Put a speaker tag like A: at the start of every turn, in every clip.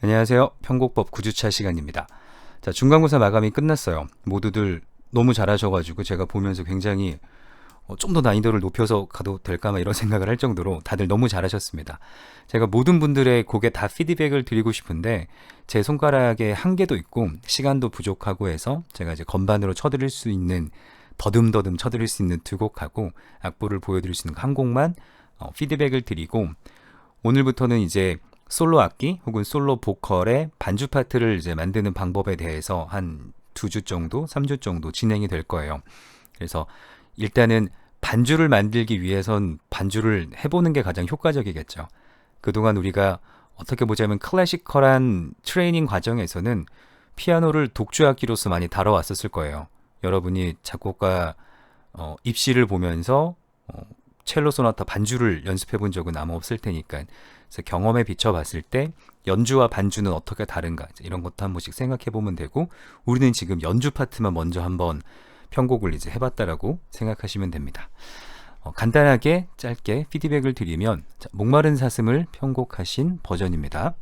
A: 안녕하세요. 편곡법 9주차 시간입니다. 자, 중간고사 마감이 끝났어요. 모두들 너무 잘하셔가지고 제가 보면서 굉장히 좀 더 난이도를 높여서 가도 될까 막 이런 생각을 할 정도로 다들 너무 잘하셨습니다. 제가 모든 분들의 곡에 다 피드백을 드리고 싶은데 제 손가락에 한계도 있고 시간도 부족하고 해서 제가 이제 건반으로 쳐드릴 수 있는 더듬더듬 쳐드릴 수 있는 두 곡하고 악보를 보여드릴 수 있는 한 곡만 피드백을 드리고 오늘부터는 이제 솔로 악기 혹은 솔로 보컬의 반주 파트를 이제 만드는 방법에 대해서 한 2주 정도, 3주 정도 진행이 될 거예요. 그래서 일단은 반주를 만들기 위해선 반주를 해보는 게 가장 효과적이겠죠. 그동안 우리가 어떻게 보자면 클래시컬한 트레이닝 과정에서는 피아노를 독주악기로서 많이 다뤄왔었을 거예요. 여러분이 작곡가 입시를 보면서 첼로 소나타 반주를 연습해 본 적은 아마 없을 테니까 그래서 경험에 비춰봤을 때 연주와 반주는 어떻게 다른가 이런 것도 한 번씩 생각해 보면 되고 우리는 지금 연주 파트만 먼저 한번 편곡을 이제 해봤다라고 생각하시면 됩니다. 간단하게 짧게 피드백을 드리면 목마른 사슴을 편곡하신 버전입니다.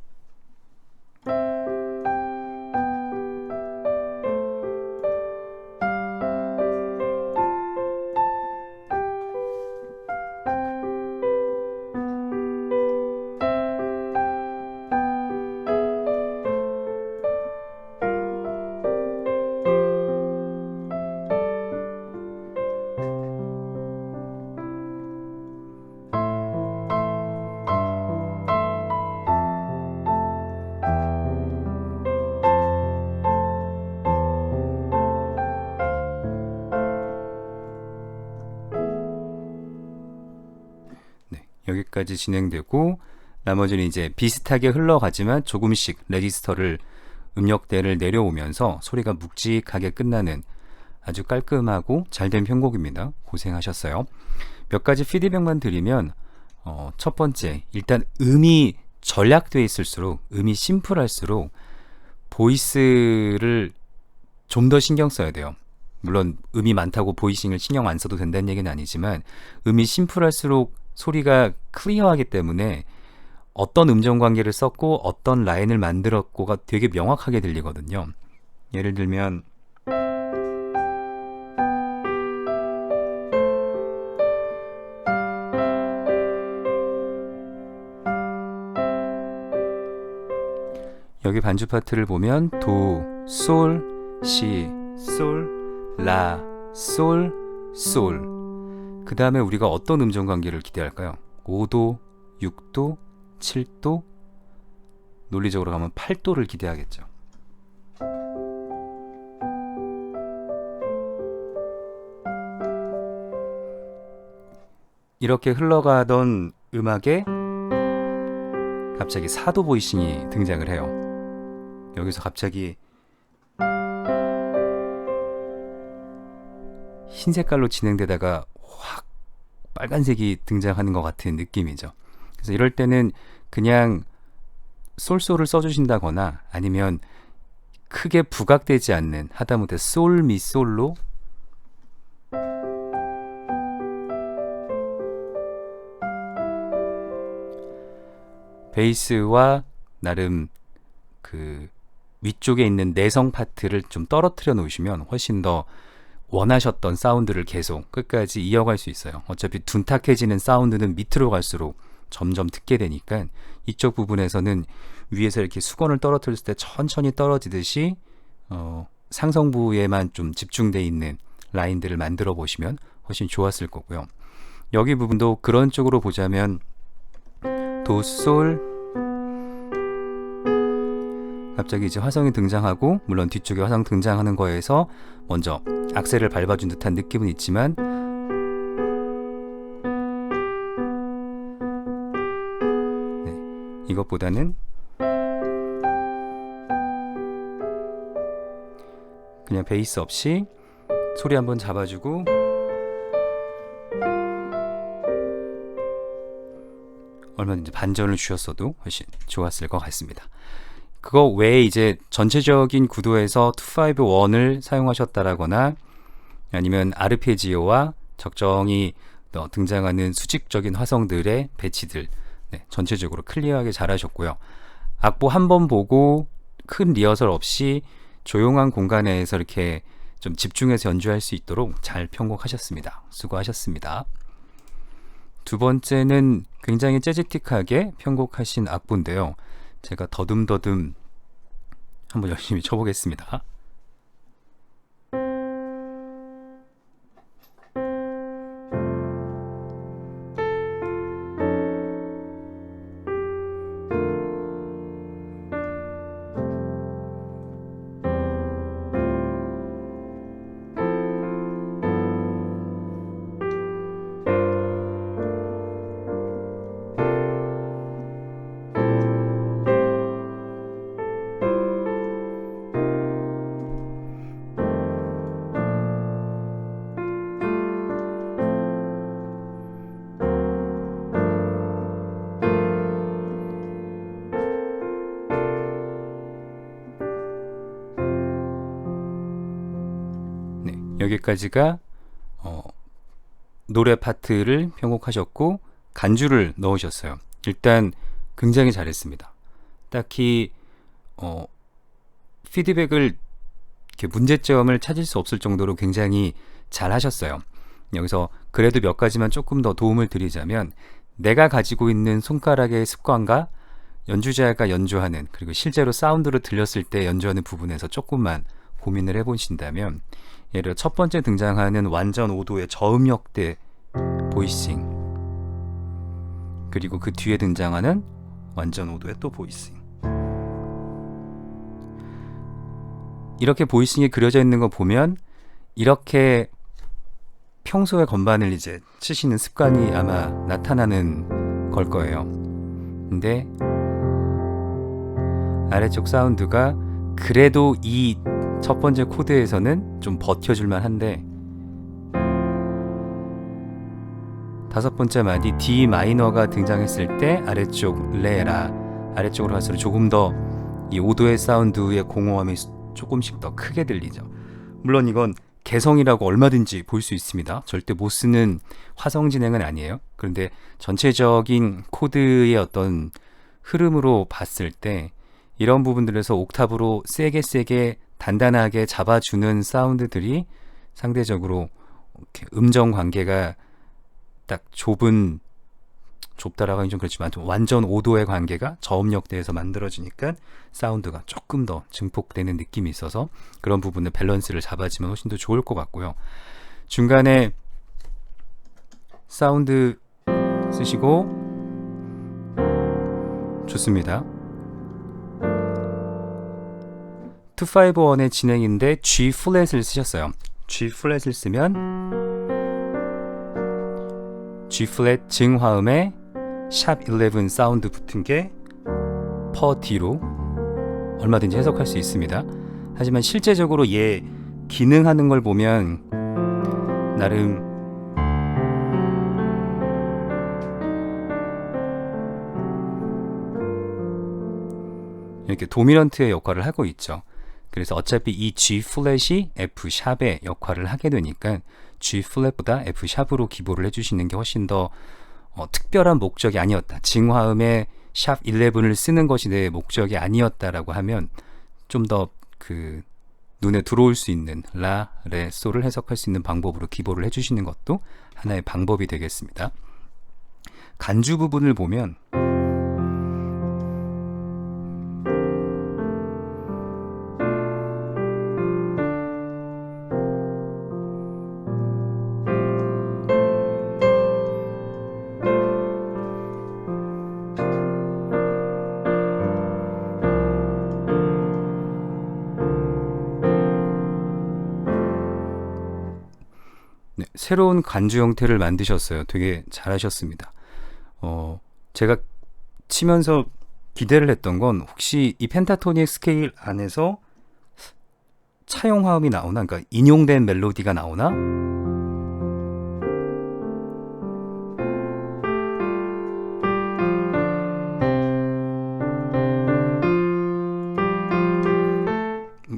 A: 여기까지 진행되고 나머지는 이제 비슷하게 흘러가지만 조금씩 레지스터를 음역대를 내려오면서 소리가 묵직하게 끝나는 아주 깔끔하고 잘된 편곡입니다. 고생하셨어요. 몇 가지 피드백만 드리면 첫 번째, 일단 음이 전략되어 있을수록 음이 심플할수록 보이스를 좀 더 신경 써야 돼요. 물론 음이 많다고 보이싱을 신경 안 써도 된다는 얘기는 아니지만 음이 심플할수록 소리가 클리어하기 때문에 어떤 음정 관계를 썼고 어떤 라인을 만들었고가 되게 명확하게 들리거든요. 예를 들면 여기 반주 파트를 보면 도, 솔, 시, 솔, 라, 솔, 솔. 그 다음에 우리가 어떤 음정 관계를 기대할까요? 5도, 6도, 7도, 논리적으로 가면 8도를 기대하겠죠. 이렇게 흘러가던 음악에 갑자기 4도 보이싱이 등장을 해요. 여기서 갑자기 흰 색깔로 진행되다가 확 빨간색이 등장하는 것 같은 느낌이죠. 그래서 이럴 때는 그냥 솔솔을 써주신다거나 아니면 크게 부각되지 않는 하다못해 솔, 미, 솔로 베이스와 나름 그 위쪽에 있는 내성 파트를 좀 떨어뜨려 놓으시면 훨씬 더 원하셨던 사운드를 계속 끝까지 이어갈 수 있어요. 어차피 둔탁해지는 사운드는 밑으로 갈수록 점점 듣게 되니까 이쪽 부분에서는 위에서 이렇게 수건을 떨어뜨렸을 때 천천히 떨어지듯이 상성부에만 좀 집중되어 있는 라인들을 만들어 보시면 훨씬 좋았을 거고요. 여기 부분도 그런 쪽으로 보자면 도, 솔 갑자기 이제 화성이 등장하고 물론 뒤쪽에 화성 등장하는 거에서 먼저 악셀을 밟아준 듯한 느낌은 있지만 이것보다는 그냥 베이스 없이 소리 한번 잡아주고 얼마든지 반전을 주셨어도 훨씬 좋았을 것 같습니다. 그거 외에 이제 전체적인 구도에서 251을 사용하셨다라거나 아니면 아르페지오와 적정히 등장하는 수직적인 화성들의 배치들 전체적으로 클리어하게 잘하셨고요. 악보 한 번 보고 큰 리허설 없이 조용한 공간에서 이렇게 좀 집중해서 연주할 수 있도록 잘 편곡하셨습니다. 수고하셨습니다. 두 번째는 굉장히 재즈틱하게 편곡하신 악보인데요. 제가 더듬더듬 한번 열심히 쳐보겠습니다. 여기까지가 노래 파트를 편곡하셨고 간주를 넣으셨어요. 일단 굉장히 잘했습니다. 딱히 피드백을 이렇게 문제점을 찾을 수 없을 정도로 굉장히 잘 하셨어요. 여기서 그래도 몇 가지만 조금 더 도움을 드리자면, 내가 가지고 있는 손가락의 습관과 연주자가 연주하는, 그리고 실제로 사운드로 들렸을 때 연주하는 부분에서 조금만 고민을 해보신다면, 예를 들어 첫 번째 등장하는 완전 5도의 저음역대 보이싱, 그리고 그 뒤에 등장하는 완전 5도의 또 보이싱, 이렇게 보이싱이 그려져 있는 거 보면 이렇게 평소에 건반을 이제 치시는 습관이 아마 나타나는 걸 거예요. 근데 아래쪽 사운드가 그래도 이 첫 번째 코드에서는 좀 버텨줄만 한데, 다섯 번째 마디 D 마이너가 등장했을 때 아래쪽 레라, 아래쪽으로 갈수록 조금 더 이 5도의 사운드의 공허함이 조금씩 더 크게 들리죠. 물론 이건 개성이라고 얼마든지 볼 수 있습니다. 절대 못 쓰는 화성 진행은 아니에요. 그런데 전체적인 코드의 어떤 흐름으로 봤을 때 이런 부분들에서 옥타브로 세게 단단하게 잡아주는 사운드들이 상대적으로 이렇게 음정 관계가 딱 좁다라고 하긴 좀 그렇지만 완전 5도의 관계가 저음역대에서 만들어지니까 사운드가 조금 더 증폭되는 느낌이 있어서 그런 부분을 밸런스를 잡아주면 훨씬 더 좋을 것 같고요. 중간에 사운드 쓰시고 좋습니다. 251의 진행인데 G 플랫을 쓰셨어요. G 플랫을 쓰면 G 플랫 증화음에 샵 11 사운드 붙은 게 퍼 D로 얼마든지 해석할 수 있습니다. 하지만 실제적으로 얘 기능하는 걸 보면 나름 이렇게 도미넌트의 역할을 하고 있죠. 그래서 어차피 이 G 플랫이 F 샵의 역할을 하게 되니까 G 플랫보다 F 샵으로 기보를 해주시는 게 훨씬 더 특별한 목적이 아니었다, 증화음에 샵 11을 쓰는 것이 내 목적이 아니었다라고 하면 좀 더 그 눈에 들어올 수 있는 라, 레, 소를 해석할 수 있는 방법으로 기보를 해주시는 것도 하나의 방법이 되겠습니다. 간주 부분을 보면 새로운 간주 형태를 만드셨어요. 되게 잘하셨습니다. 제가 치면서 기대를 했던 건 혹시 이 펜타토닉 스케일 안에서 차용화음이 나오나? 그러니까 인용된 멜로디가 나오나?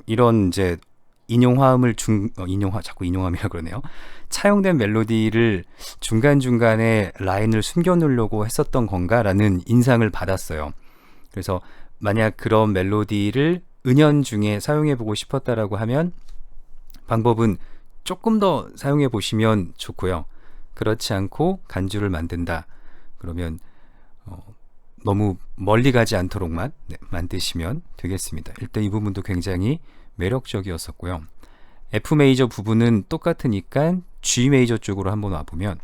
A: 이런 이제 인용화음을 자꾸 인용화음이라 그러네요. 차용된 멜로디를 중간중간에 라인을 숨겨놓으려고 했었던 건가라는 인상을 받았어요. 그래서 만약 그런 멜로디를 은연중에 사용해보고 싶었다라고 하면 방법은 조금 더 사용해 보시면 좋고요. 그렇지 않고 간주를 만든다. 그러면 너무 멀리 가지 않도록만 만드시면 되겠습니다. 일단 이 부분도 굉장히 매력적이었었고요. F 메이저 부분은 똑같으니까 G 메이저 쪽으로 한번 와보면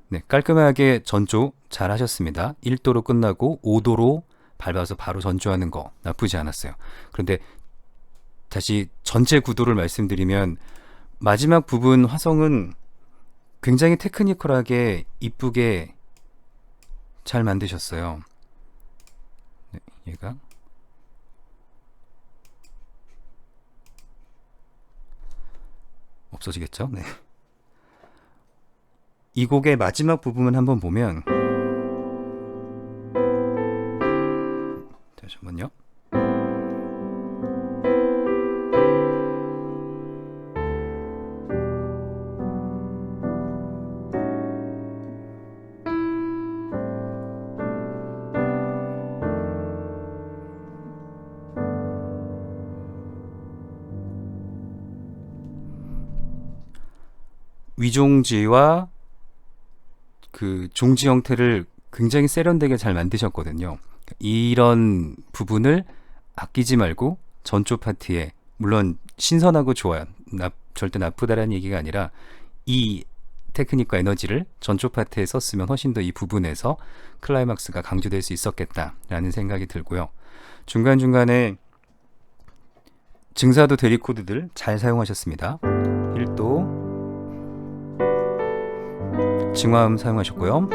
A: 네, 깔끔하게 전조 잘 하셨습니다. 1도로 끝나고 5도로 밟아서 바로 전조하는 거 나쁘지 않았어요. 그런데 다시 전체 구도를 말씀드리면 마지막 부분 화성은 굉장히 테크니컬하게 이쁘게 잘 만드셨어요. 네, 얘가 없어지겠죠? 네. 이 곡의 마지막 부분을 한번 보면 잠시만요. 위종지와 그 종지 형태를 굉장히 세련되게 잘 만드셨거든요. 이런 부분을 아끼지 말고 전조 파트에, 물론 신선하고 좋아요. 절대 나쁘다라는 얘기가 아니라 이 테크닉과 에너지를 전조 파트에 썼으면 훨씬 더 이 부분에서 클라이막스가 강조될 수 있었겠다라는 생각이 들고요. 중간중간에 증사도 대리 코드들 잘 사용하셨습니다. 1도 증화음 사용하셨고요.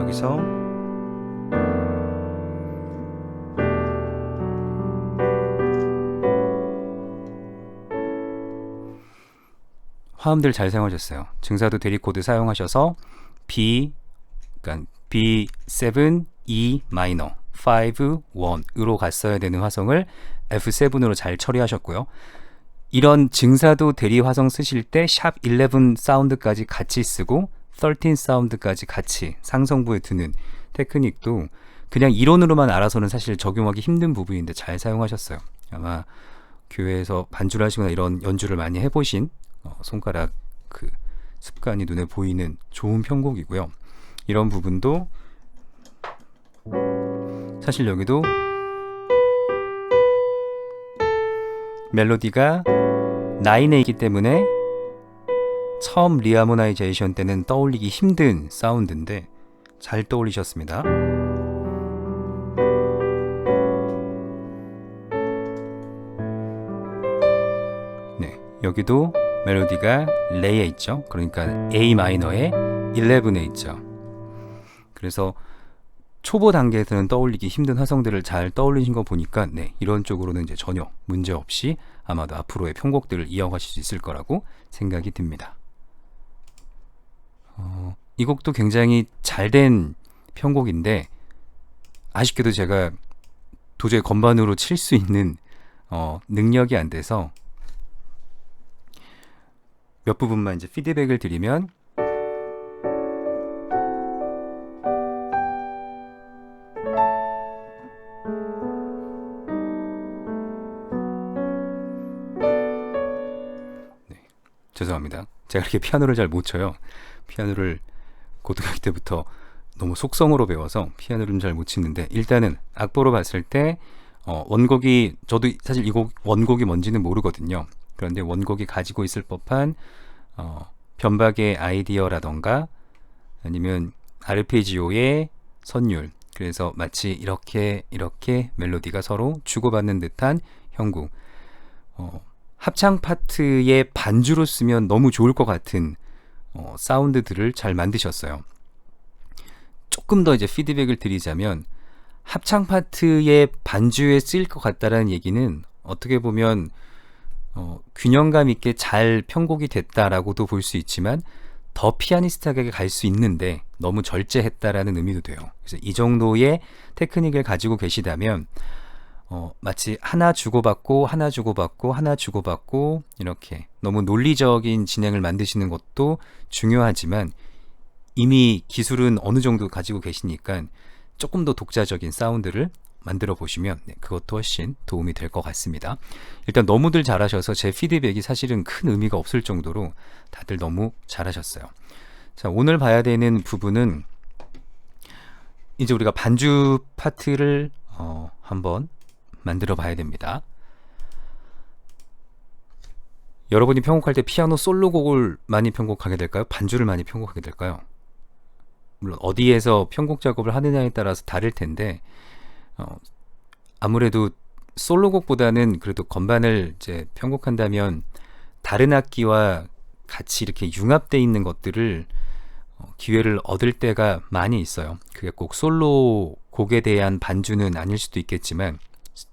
A: 여기서 화음들 잘 사용하셨어요. 증사도 대리 코드 사용하셔서 B, 그러니까 B7, E 마이너, 5, 1으로 갔어야 되는 화성을 F7으로 잘 처리하셨고요. 이런 증사도 대리 화성 쓰실 때 샵 11 사운드까지 같이 쓰고 13 사운드까지 같이 상성부에 두는 테크닉도 그냥 이론으로만 알아서는 사실 적용하기 힘든 부분인데 잘 사용하셨어요. 아마 교회에서 반주를 하시거나 이런 연주를 많이 해보신 손가락 그 습관이 눈에 보이는 좋은 편곡이고요. 이런 부분도 사실 여기도 멜로디가 9A이기 때문에 처음 리하모나이제이션 때는 떠올리기 힘든 사운드인데 잘 떠올리셨습니다. 네, 여기도 멜로디가 레이에 있죠. 그러니까 A 마이너에 11에 있죠. 그래서 초보 단계에서는 떠올리기 힘든 화성들을 잘 떠올리신 거 보니까 네, 이런 쪽으로는 이제 전혀 문제 없이 아마도 앞으로의 편곡들을 이어가실 수 있을 거라고 생각이 듭니다. 이 곡도 굉장히 잘된 편곡인데 아쉽게도 제가 도저히 건반으로 칠 수 있는 능력이 안 돼서 몇 부분만 이제 피드백을 드리면 죄송합니다. 제가 이렇게 피아노를 잘 못 쳐요. 피아노를 고등학교 때부터 너무 속성으로 배워서 피아노를 잘 못 치는데 일단은 악보로 봤을 때 원곡이 저도 사실 이 곡 원곡이 뭔지는 모르거든요. 그런데 원곡이 가지고 있을 법한 변박의 아이디어라던가 아니면 아르페지오의 선율, 그래서 마치 이렇게 멜로디가 서로 주고받는 듯한 형국, 합창 파트의 반주로 쓰면 너무 좋을 것 같은 사운드들을 잘 만드셨어요. 조금 더 이제 피드백을 드리자면 합창 파트의 반주에 쓰일 것 같다라는 얘기는 어떻게 보면 균형감 있게 잘 편곡이 됐다라고도 볼 수 있지만 더 피아니스트하게 갈 수 있는데 너무 절제했다라는 의미도 돼요. 그래서 이 정도의 테크닉을 가지고 계시다면 마치 하나 주고받고 하나 주고받고 하나 주고받고 이렇게 너무 논리적인 진행을 만드시는 것도 중요하지만 이미 기술은 어느 정도 가지고 계시니까 조금 더 독자적인 사운드를 만들어 보시면 그것도 훨씬 도움이 될 것 같습니다. 일단 너무들 잘하셔서 제 피드백이 사실은 큰 의미가 없을 정도로 다들 너무 잘하셨어요. 자, 오늘 봐야 되는 부분은 이제 우리가 반주 파트를 한번 만들어 봐야 됩니다. 여러분이 편곡할 때 피아노 솔로곡을 많이 편곡하게 될까요? 반주를 많이 편곡하게 될까요? 물론 어디에서 편곡 작업을 하느냐에 따라서 다를 텐데 아무래도 솔로곡보다는 그래도 건반을 이제 편곡한다면 다른 악기와 같이 이렇게 융합되어 있는 것들을 기회를 얻을 때가 많이 있어요. 그게 꼭 솔로 곡에 대한 반주는 아닐 수도 있겠지만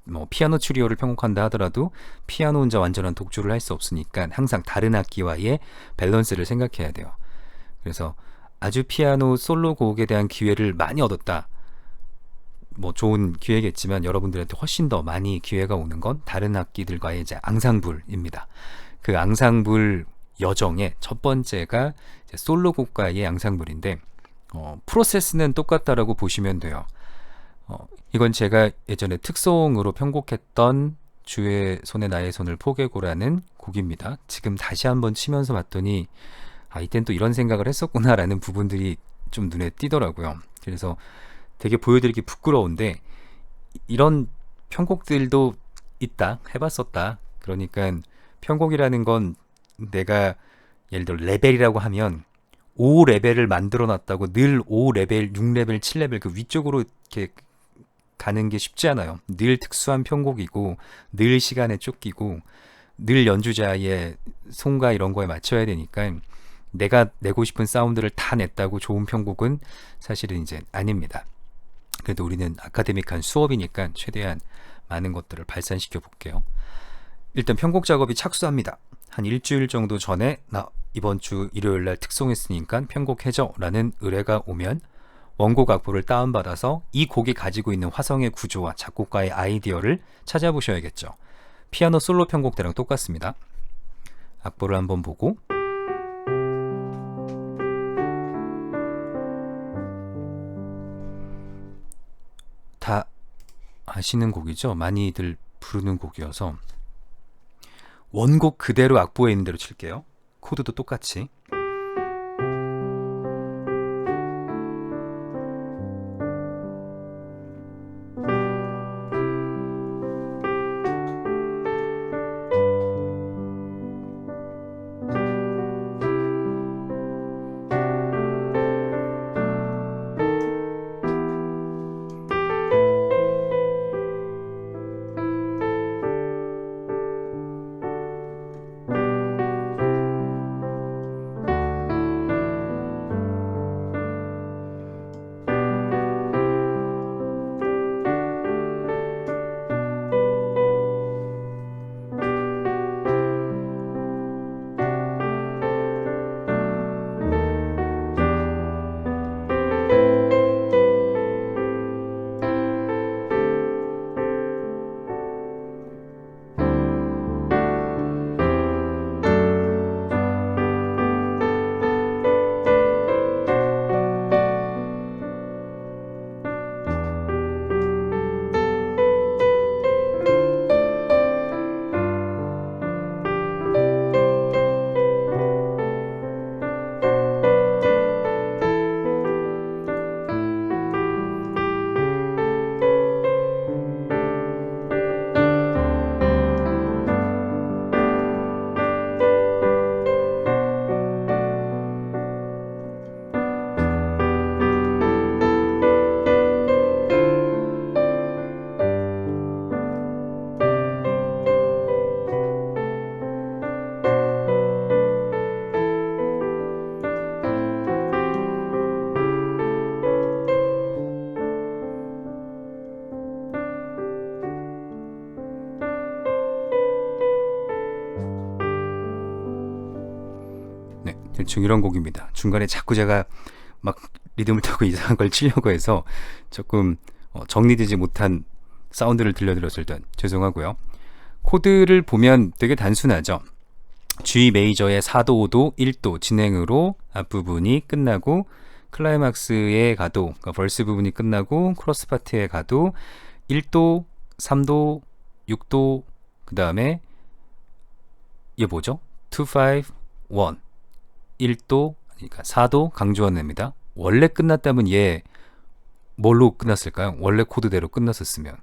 A: 뭐 피아노 추리오를 편곡한다 하더라도 피아노 혼자 완전한 독주를 할 수 없으니까 항상 다른 악기와의 밸런스를 생각해야 돼요. 그래서 아주 피아노 솔로 곡에 대한 기회를 많이 얻었다, 뭐 좋은 기회겠지만 여러분들한테 훨씬 더 많이 기회가 오는 건 다른 악기들과의 이제 앙상블입니다. 그 앙상블 여정의 첫 번째가 이제 솔로곡과의 앙상블인데 프로세스는 똑같다라고 보시면 돼요. 이건 제가 예전에 특송으로 편곡했던 주의 손에 나의 손을 포개고라는 곡입니다. 지금 다시 한번 치면서 봤더니 이땐 또 이런 생각을 했었구나 라는 부분들이 좀 눈에 띄더라고요. 그래서 되게 보여드리기 부끄러운데 이런 편곡들도 있다, 해봤었다. 그러니까 편곡이라는 건 내가 예를 들어 레벨이라고 하면 5레벨을 만들어 놨다고 늘 5레벨, 6레벨, 7레벨 그 위쪽으로 이렇게 가는 게 쉽지 않아요. 늘 특수한 편곡이고 늘 시간에 쫓기고 늘 연주자의 손과 이런 거에 맞춰야 되니까 내가 내고 싶은 사운드를 다 냈다고 좋은 편곡은 사실은 이제 아닙니다. 그래도 우리는 아카데믹한 수업이니까 최대한 많은 것들을 발산시켜 볼게요. 일단 편곡 작업이 착수합니다. 한 일주일 정도 전에 나 이번 주 일요일날 특송했으니까 편곡해줘 라는 의뢰가 오면 원곡 악보를 다운받아서 이 곡이 가지고 있는 화성의 구조와 작곡가의 아이디어를 찾아보셔야겠죠. 피아노 솔로 편곡 때랑 똑같습니다. 악보를 한번 보고 다 아시는 곡이죠. 많이들 부르는 곡이어서 원곡 그대로 악보에 있는 대로 칠게요. 코드도 똑같이. 대충 이런 곡입니다. 중간에 자꾸 제가 막 리듬을 타고 이상한 걸 치려고 해서 조금 정리되지 못한 사운드를 들려드렸을 땐 죄송하고요. 코드를 보면 되게 단순하죠. G 메이저의 4도, 5도, 1도 진행으로 앞부분이 끝나고 클라이막스에 가도, 그러니까 벌스 부분이 끝나고 크로스 파트에 가도 1도, 3도, 6도, 그 다음에 이게 뭐죠? 2, 5, 1 1도, 그러니까 4도 강조하는 니다 원래 끝났다면 얘 뭘로 끝났을까요? 원래 코드대로 끝났었으면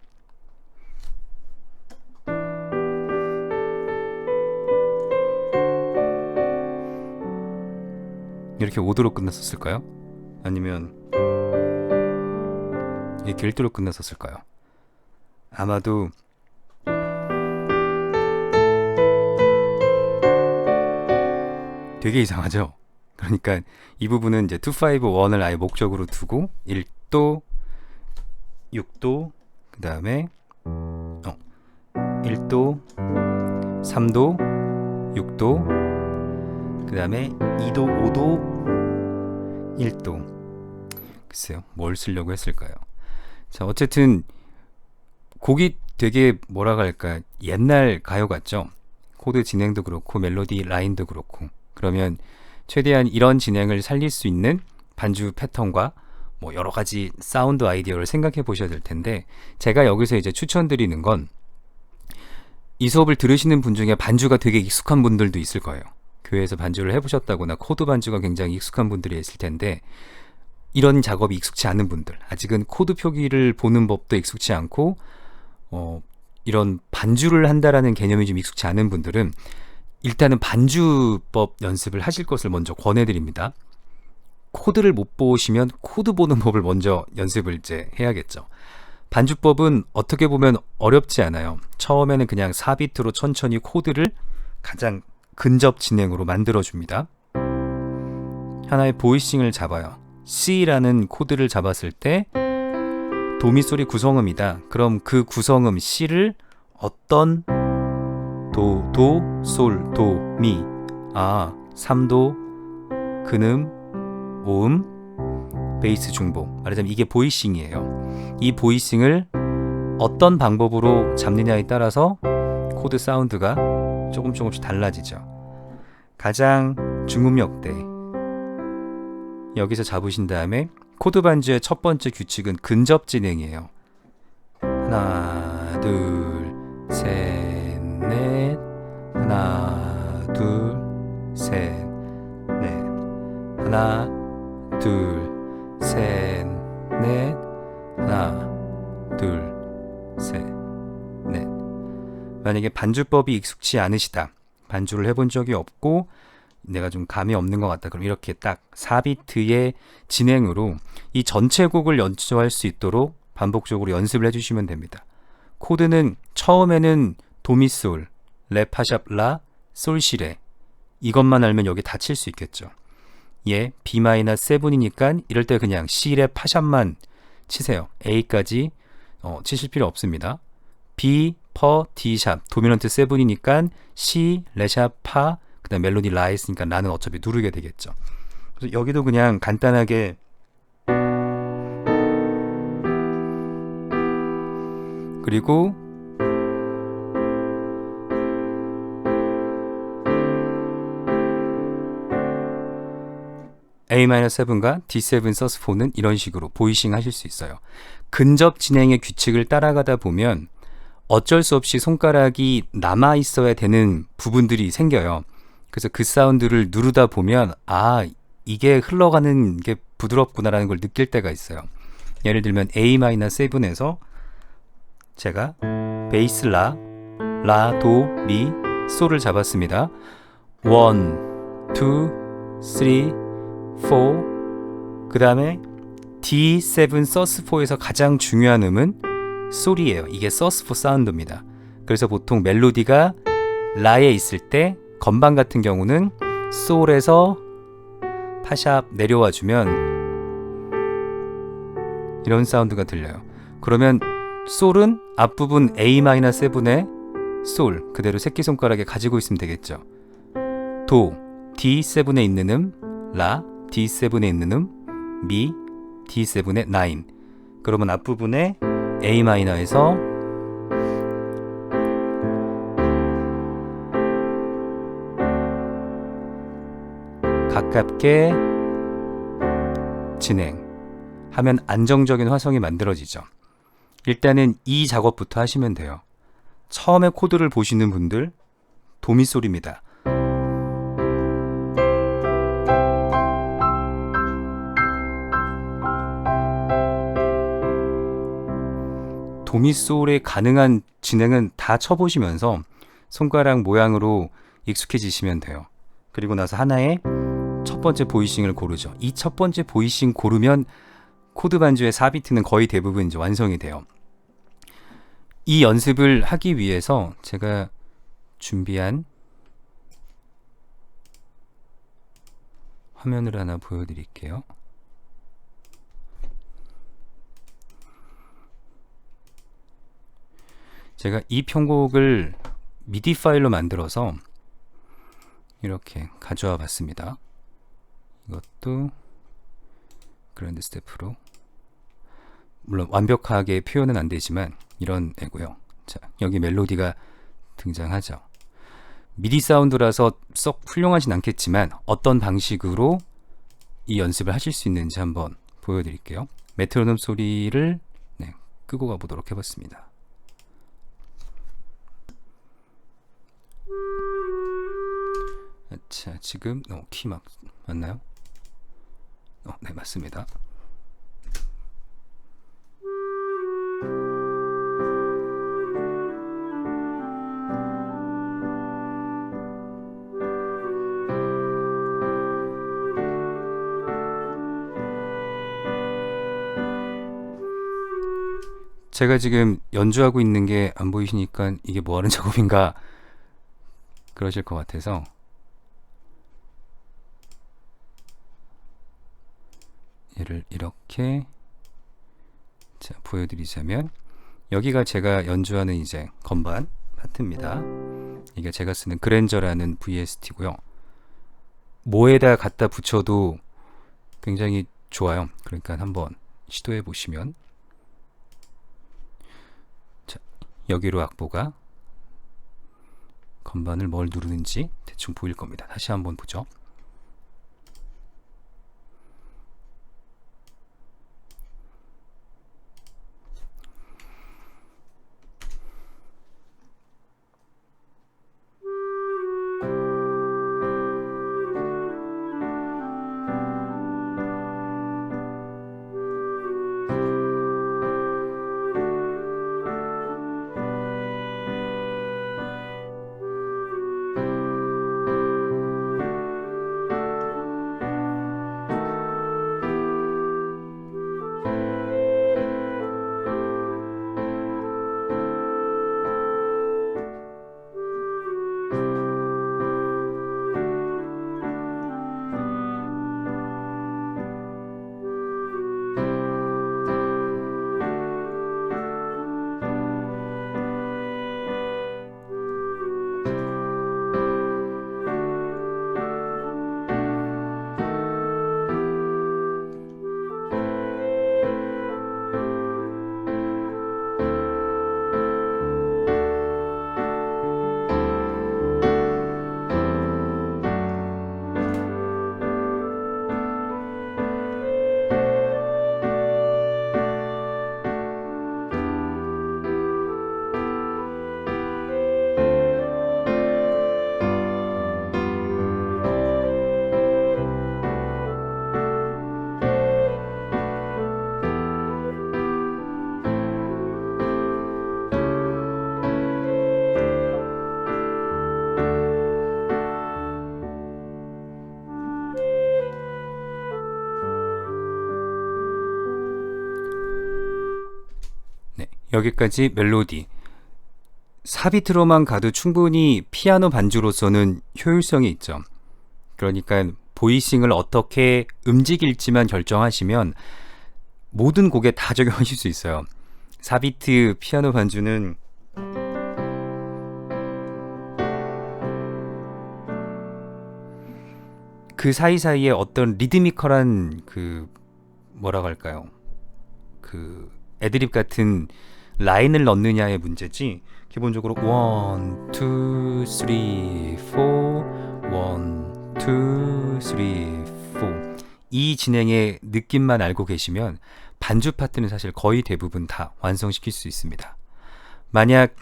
A: 이렇게 5도로 끝났었을까요? 아니면 이렇게 1도로 끝났었을까요? 아마도 되게 이상하죠? 그러니까 이 부분은 이제 2, 5, 1을 아예 목적으로 두고 1도, 6도, 그 다음에 1도, 3도, 6도, 그 다음에 2도, 5도, 1도. 글쎄요, 뭘 쓰려고 했을까요? 자, 어쨌든 곡이 되게 뭐라고 할까, 옛날 가요 같죠? 코드 진행도 그렇고 멜로디 라인도 그렇고. 그러면 최대한 이런 진행을 살릴 수 있는 반주 패턴과 뭐 여러 가지 사운드 아이디어를 생각해 보셔야 될 텐데, 제가 여기서 이제 추천드리는 건 이 수업을 들으시는 분 중에 반주가 되게 익숙한 분들도 있을 거예요. 교회에서 반주를 해보셨다거나 코드 반주가 굉장히 익숙한 분들이 있을 텐데, 이런 작업이 익숙치 않은 분들, 아직은 코드 표기를 보는 법도 익숙치 않고 이런 반주를 한다라는 개념이 좀 익숙치 않은 분들은 일단은 반주법 연습을 하실 것을 먼저 권해드립니다. 코드를 못 보시면 코드 보는 법을 먼저 연습을 이제 해야겠죠. 반주법은 어떻게 보면 어렵지 않아요. 처음에는 그냥 4비트로 천천히 코드를 가장 근접 진행으로 만들어줍니다. 하나의 보이싱을 잡아요. C라는 코드를 잡았을 때 도미솔이 구성음이다. 그럼 그 구성음 C를 어떤 도, 솔, 도, 미 3도, 근음, 오음, 베이스 중보. 말하자면 이게 보이싱이에요. 이 보이싱을 어떤 방법으로 잡느냐에 따라서 코드 사운드가 조금씩 달라지죠. 가장 중음역대 여기서 잡으신 다음에 코드 반주의 첫 번째 규칙은 근접 진행이에요. 하나, 둘, 셋, 넷. 하나, 둘, 셋, 넷. 하나, 둘, 셋, 넷. 하나, 둘, 셋, 넷. 만약에 반주법이 익숙치 않으시다, 반주를 해본 적이 없고 내가 좀 감이 없는 것 같다, 그럼 이렇게 딱 4비트의 진행으로 이 전체 곡을 연주할 수 있도록 반복적으로 연습을 해주시면 됩니다. 코드는 처음에는 도미솔, 레, 파샵, 라, 솔, 시레, 이것만 알면 여기 다 칠 수 있겠죠. 얘 B-7이니까 이럴 때 그냥 C, 레, 파샵만 치세요. A까지 치실 필요 없습니다. B, 퍼, D 샵, 도미넌트 7이니까 C, 레 샵, 파, 그 다음 멜로디 라 했으니까 라는 어차피 누르게 되겠죠. 그래서 여기도 그냥 간단하게 그리고 A-7과 D7 서스4는 이런 식으로 보이싱 하실 수 있어요. 근접 진행의 규칙을 따라가다 보면 어쩔 수 없이 손가락이 남아 있어야 되는 부분들이 생겨요. 그래서 그 사운드를 누르다 보면 이게 흘러가는 게 부드럽구나라는 걸 느낄 때가 있어요. 예를 들면 A-7에서 제가 베이스 라, 도, 미, 솔을 잡았습니다. 1, 2, 3, 4, 그 다음에 D7 서스4에서 가장 중요한 음은 솔이에요. 이게 서스4 사운드입니다. 그래서 보통 멜로디가 라에 있을 때 건반 같은 경우는 솔에서 파샵 내려와 주면 이런 사운드가 들려요. 그러면 솔은 앞부분 A-7의 솔 그대로 새끼손가락에 가지고 있으면 되겠죠. 도, D7에 있는 음, 라, D7에 있는 음, 미, D7의 9. 그러면 앞부분에 A 마이너에서 가깝게 진행하면 안정적인 화성이 만들어지죠. 일단은 이 작업부터 하시면 돼요. 처음에 코드를 보시는 분들 도미솔입니다. 도미솔의 가능한 진행은 다 쳐보시면서 손가락 모양으로 익숙해지시면 돼요. 그리고 나서 하나의 첫 번째 보이싱을 고르죠. 이 첫 번째 보이싱 고르면 코드 반주의 4비트는 거의 대부분 이제 완성이 돼요. 이 연습을 하기 위해서 제가 준비한 화면을 하나 보여드릴게요. 제가 이 편곡을 미디 파일로 만들어서 이렇게 가져와 봤습니다. 이것도 그랜드 스태프로, 물론 완벽하게 표현은 안 되지만 이런 애고요. 자, 여기 멜로디가 등장하죠. 미디 사운드라서 썩 훌륭하진 않겠지만 어떤 방식으로 이 연습을 하실 수 있는지 한번 보여드릴게요. 메트로놈 소리를 끄고 가보도록 해봤습니다. 자, 지금 키 맞나요? 네, 맞습니다. 제가 지금 연주하고 있는 게 안 보이시니까 이게 뭐 하는 작업인가 그러실 것 같아서 얘를 이렇게 보여드리자면, 여기가 제가 연주하는 이제 건반 파트입니다. 이게 제가 쓰는 그랜저라는 VST고요. 뭐에다 갖다 붙여도 굉장히 좋아요. 그러니까 한번 시도해 보시면, 자, 여기로 악보가 건반을 뭘 누르는지 대충 보일 겁니다. 다시 한번 보죠. 여기까지 멜로디. 4비트로만 가도 충분히 피아노 반주로서는 효율성이 있죠. 그러니까 보이싱을 어떻게 움직일지만 결정하시면 모든 곡에 다 적용하실 수 있어요. 4비트 피아노 반주는 그 사이사이에 어떤 리드미컬한 뭐라고 할까요? 애드립 같은 라인을 넣느냐의 문제지, 기본적으로 1, 2, 3, 4, 1, 2, 3, 이 진행의 느낌만 알고 계시면 반주 파트는 사실 거의 대부분 다 완성시킬 수 있습니다. 만약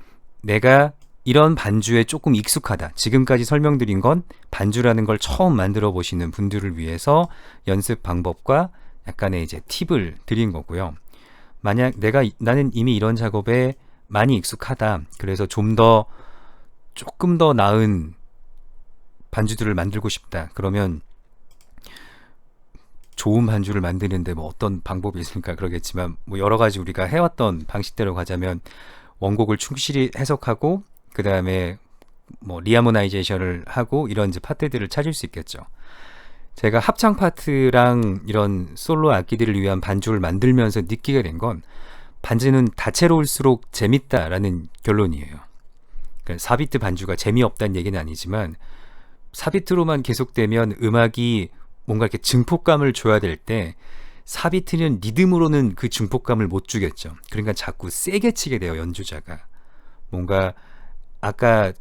A: 내가 이런 반주에 조금 익숙하다, 지금까지 설명드린 건 반주라는 걸 처음 만들어 보시는 분들을 위해서 연습 방법과 약간의 이제 팁을 드린 거고요. 만약 나는 이미 이런 작업에 많이 익숙하다, 그래서 조금 더 나은 반주들을 만들고 싶다, 그러면 좋은 반주를 만드는데 뭐 어떤 방법이 있을까 그러겠지만, 뭐 여러 가지 우리가 해왔던 방식대로 가자면 원곡을 충실히 해석하고 그 다음에 뭐 리하모나이제이션을 하고 이런 이제 파트들을 찾을 수 있겠죠. 제가 합창 파트랑 이런 솔로 악기들을 위한 반주를 만들면서 느끼게 된 건, 반주는 다채로울수록 재밌다라는 결론이에요. 그러니까 4비트 반주가 재미없다는 얘기는 아니지만 4비트로만 계속되면 음악이 뭔가 이렇게 증폭감을 줘야 될 때 4비트는 리듬으로는 그 증폭감을 못 주겠죠. 그러니까 자꾸 세게 치게 돼요, 연주자가. 뭔가 아까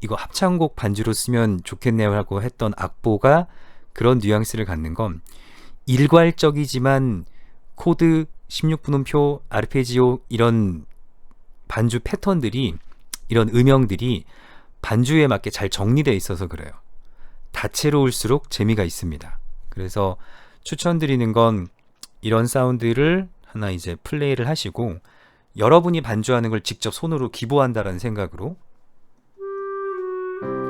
A: 이거 합창곡 반주로 쓰면 좋겠네요 하고 했던 악보가 그런 뉘앙스를 갖는 건, 일괄적이지만 코드, 16분음표, 아르페지오 이런 반주 패턴들이, 이런 음영들이 반주에 맞게 잘 정리되어 있어서 그래요. 다채로울수록 재미가 있습니다. 그래서 추천드리는 건 이런 사운드를 하나 이제 플레이를 하시고 여러분이 반주하는 걸 직접 손으로 기보한다라는 생각으로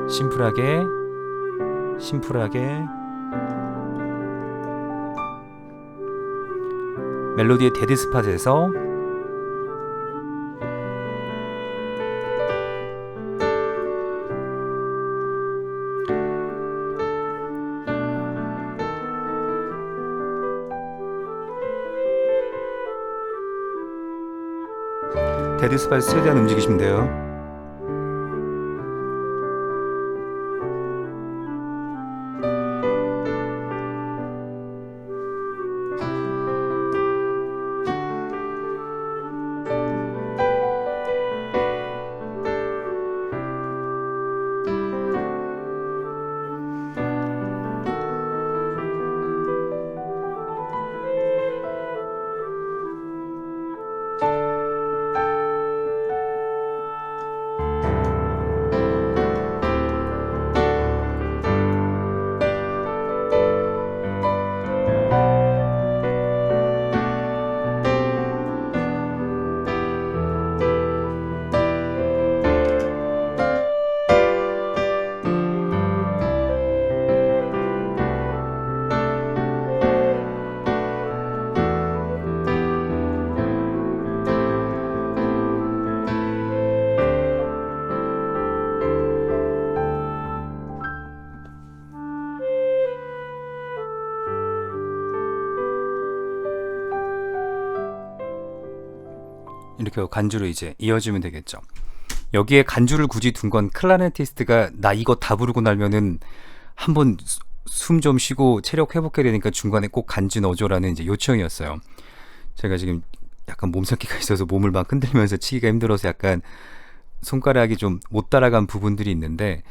A: 심플하게 멜로디의 데드 스팟에서 데드 스팟에서 최대한 움직이시면 돼요. 이렇게 간주로 이제 이어지면 되겠죠. 여기에 간주를 굳이 둔 건 클라리네티스트가 나 이거 다 부르고 나면은 한번 숨 좀 쉬고 체력 회복해야 되니까 중간에 꼭 간주 넣어줘라는 이제 요청이었어요. 제가 지금 약간 몸살기가 있어서 몸을 막 흔들면서 치기가 힘들어서 약간 손가락이 좀 못 따라간 부분들이 있는데,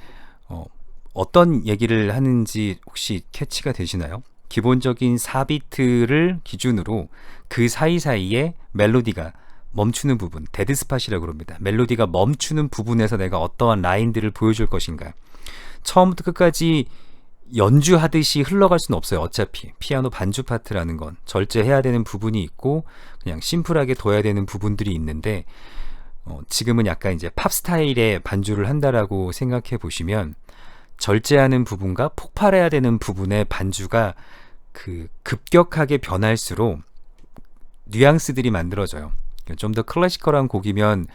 A: 어떤 얘기를 하는지 혹시 캐치가 되시나요? 기본적인 4비트를 기준으로 그 사이사이에 멜로디가 멈추는 부분, 데드 스팟이라고 합니다. 멜로디가 멈추는 부분에서 내가 어떠한 라인들을 보여줄 것인가. 처음부터 끝까지 연주하듯이 흘러갈 수는 없어요. 어차피 피아노 반주 파트라는 건 절제해야 되는 부분이 있고 그냥 심플하게 둬야 되는 부분들이 있는데, 지금은 약간 이제 팝 스타일의 반주를 한다라고 생각해 보시면, 절제하는 부분과 폭발해야 되는 부분의 반주가 급격하게 변할수록 뉘앙스들이 만들어져요. 좀 더 클래시컬한 곡이면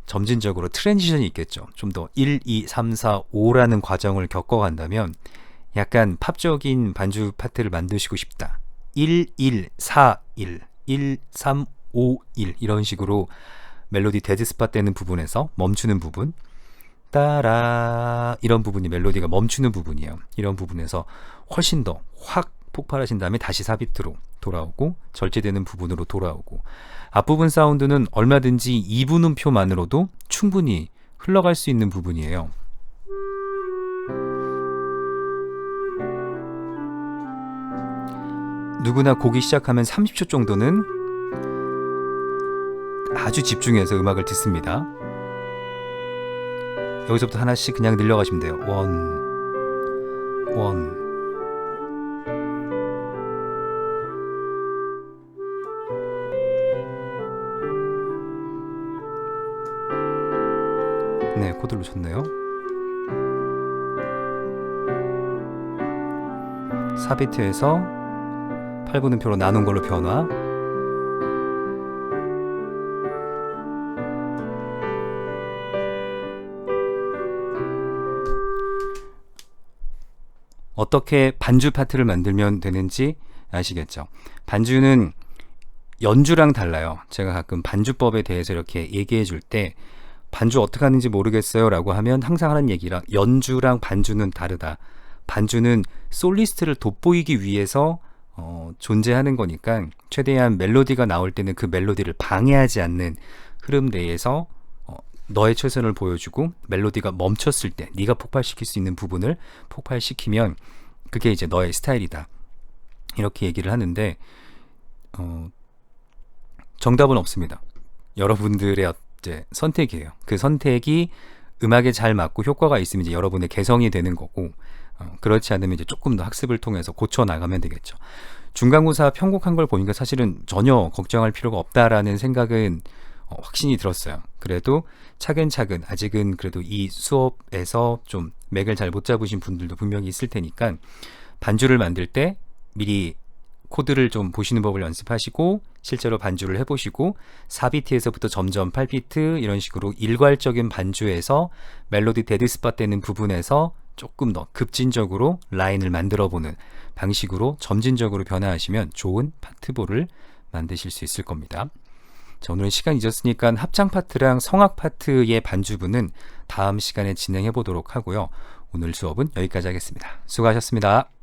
A: 점진적으로 트랜지션이 있겠죠. 좀 더 1, 2, 3, 4, 5라는 과정을 겪어간다면 약간 팝적인 반주 파트를 만드시고 싶다. 1, 1, 4, 1, 1, 3, 5, 1 이런 식으로 멜로디 데드 스팟 되는 부분에서 멈추는 부분, 따라 이런 부분이 멜로디가 멈추는 부분이에요. 이런 부분에서 훨씬 더 확 폭발하신 다음에 다시 4비트로 돌아오고 절제되는 부분으로 돌아오고, 앞부분 사운드는 얼마든지 2분음표만으로도 충분히 흘러갈 수 있는 부분이에요. 누구나 곡이 시작하면 30초 정도는 아주 집중해서 음악을 듣습니다. 여기서부터 하나씩 그냥 늘려가시면 돼요. 원. 네, 코드를 놓쳤네요. 4비트에서 8분음표로 나눈 걸로 변화. 어떻게 반주 파트를 만들면 되는지 아시겠죠? 반주는 연주랑 달라요. 제가 가끔 반주법에 대해서 이렇게 얘기해 줄 때 반주 어떻게 하는지 모르겠어요 라고 하면 항상 하는 얘기랑, 연주랑 반주는 다르다. 반주는 솔리스트를 돋보이기 위해서 존재하는 거니까 최대한 멜로디가 나올 때는 그 멜로디를 방해하지 않는 흐름 내에서 너의 최선을 보여주고, 멜로디가 멈췄을 때 네가 폭발시킬 수 있는 부분을 폭발시키면 그게 이제 너의 스타일이다, 이렇게 얘기를 하는데 정답은 없습니다. 여러분들의 선택이에요. 그 선택이 음악에 잘 맞고 효과가 있으면 이제 여러분의 개성이 되는 거고, 그렇지 않으면 이제 조금 더 학습을 통해서 고쳐 나가면 되겠죠. 중간고사 편곡한 걸 보니까 사실은 전혀 걱정할 필요가 없다라는 생각은 확신이 들었어요. 그래도 차근차근, 아직은 그래도 이 수업에서 좀 맥을 잘 못 잡으신 분들도 분명히 있을 테니까 반주를 만들 때 미리 코드를 좀 보시는 법을 연습하시고 실제로 반주를 해보시고 4비트에서부터 점점 8비트 이런 식으로 일괄적인 반주에서 멜로디 데드스팟 되는 부분에서 조금 더 급진적으로 라인을 만들어 보는 방식으로 점진적으로 변화하시면 좋은 파트볼을 만드실 수 있을 겁니다. 자, 오늘은 시간 잊었으니까 합창 파트랑 성악 파트의 반주부는 다음 시간에 진행해 보도록 하고요. 오늘 수업은 여기까지 하겠습니다. 수고하셨습니다.